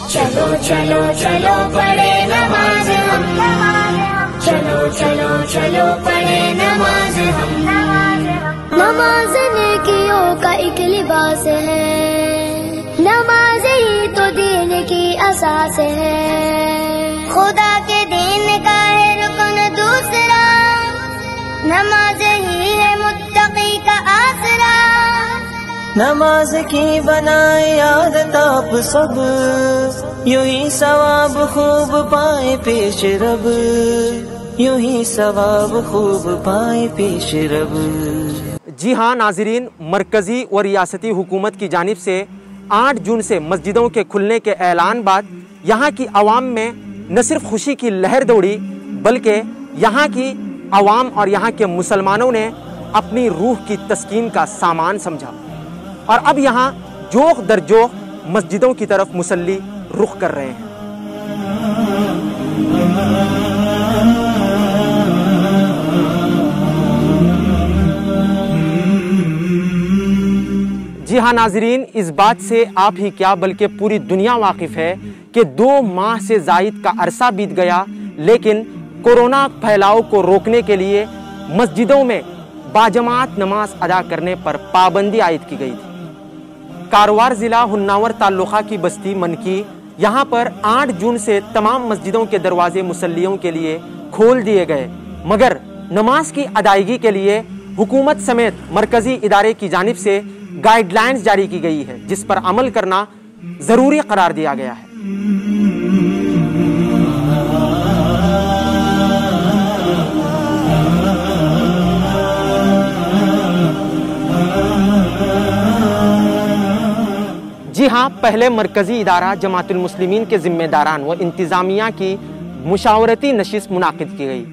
چلو چلو چلو پڑھے نماز ہم، چلو چلو چلو پڑھے نماز ہم۔ نماز نیکیوں کا ایک لباس ہے، نماز ہی تو دین کی اساس ہے، خدا کے دین کا ہے رکن دوسرا، نماز ہی ہے متقی کا آسرا۔ نماز کی بنائے عادت آپ سب، یوں ہی ثواب خوب پائے پیش رب، یوں ہی ثواب خوب پائے پیش رب۔ جی ہاں ناظرین، مرکزی و ریاستی حکومت کی جانب سے 8 جون سے مسجدوں کے کھلنے کے اعلان بعد یہاں کی عوام میں نہ صرف خوشی کی لہر دوڑی، بلکہ یہاں کی عوام اور یہاں کے مسلمانوں نے اپنی روح کی تسکین کا سامان سمجھا، اور اب یہاں جوخ در جوخ مسجدوں کی طرف مصلی رخ کر رہے ہیں۔ جی ہاں ناظرین، اس بات سے آپ ہی کیا بلکہ پوری دنیا واقف ہے کہ 2 ماہ سے زائد کا عرصہ بیت گیا، لیکن کورونا پھیلاؤ کو روکنے کے لیے مسجدوں میں باجماعت نماز ادا کرنے پر پابندی عائد کی گئی تھی۔ کاروار ضلع ہناور تعلقہ کی بستی منکی، یہاں پر 8 جون سے تمام مسجدوں کے دروازے مصلیوں کے لیے کھول دیے گئے، مگر نماز کی ادائیگی کے لیے حکومت سمیت مرکزی ادارے کی جانب سے گائیڈ لائنز جاری کی گئی ہے، جس پر عمل کرنا ضروری قرار دیا گیا ہے۔ جی ہاں، پہلے مرکزی ادارہ جماعت المسلمین کے ذمہ داران و انتظامیہ کی مشاورتی نشست منعقد کی گئی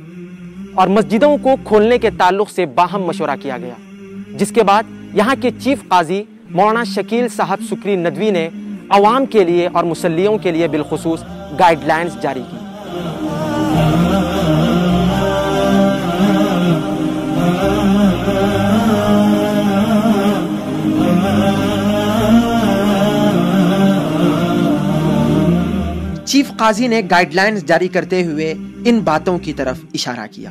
اور مسجدوں کو کھولنے کے تعلق سے باہم مشورہ کیا گیا، جس کے بعد یہاں کے چیف قاضی مولانا شکیل صاحب سکری ندوی نے عوام کے لیے اور مصلیوں کے لیے بالخصوص گائیڈ لائنز جاری کی۔ چیف قاضی نے گائیڈ لائنز جاری کرتے ہوئے ان باتوں کی طرف اشارہ کیا: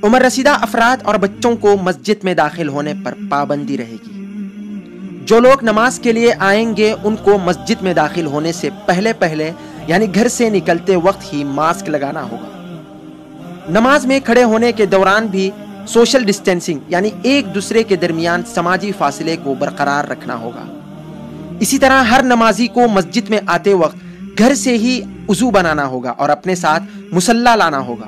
عمر رسیدہ افراد اور بچوں کو مسجد میں داخل ہونے پر پابندی رہے گی۔ جو لوگ نماز کے لیے آئیں گے ان کو مسجد میں داخل ہونے سے پہلے یعنی گھر سے نکلتے وقت ہی ماسک لگانا ہوگا۔ نماز میں کھڑے ہونے کے دوران بھی سوشل ڈسٹینسنگ یعنی ایک دوسرے کے درمیان سماجی فاصلے کو برقرار رکھنا ہوگا۔ اسی طرح ہر نمازی کو مسجد میں آتے وقت گھر سے ہی وضو بنانا ہوگا اور اپنے ساتھ مصلی لانا ہوگا۔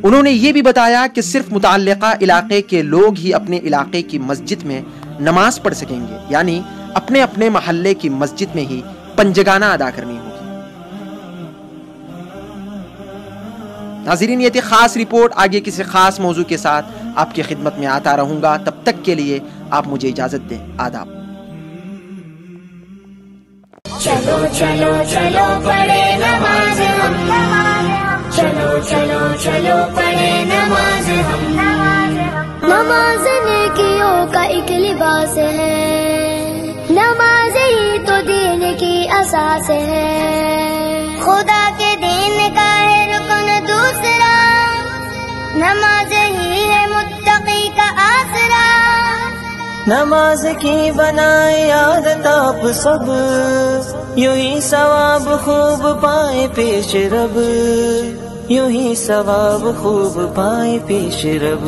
انہوں نے یہ بھی بتایا کہ صرف متعلقہ علاقے کے لوگ ہی اپنے علاقے کی مسجد میں نماز پڑھ سکیں گے، یعنی اپنے اپنے محلے کی مسجد میں ہی پنجگانہ ادا کرنی ہوگی۔ ناظرین، یہ تھی خاص رپورٹ۔ آگے کسی خاص موضوع کے ساتھ آپ کی خدمت میں آتا رہوں گا، تب تک کے لیے آپ مجھے اجازت دیں۔ آداب۔ چلو چلو چلو پڑھے نماز ہم، چلو چلو چلو پڑھے نماز ہم۔ نماز نیکیوں کا ایک لباس ہے، نماز ہی تو دین کی اساس ہے، خدا کے دین کا ہے رکن دوسرا، نماز ہی ہے متقی کا آسرا۔ نماز کی بنائے عادت آپ سب، یوں ہی ثواب خوب پائے پیش رب، یوں ہی ثواب خوب پائے پیش رب۔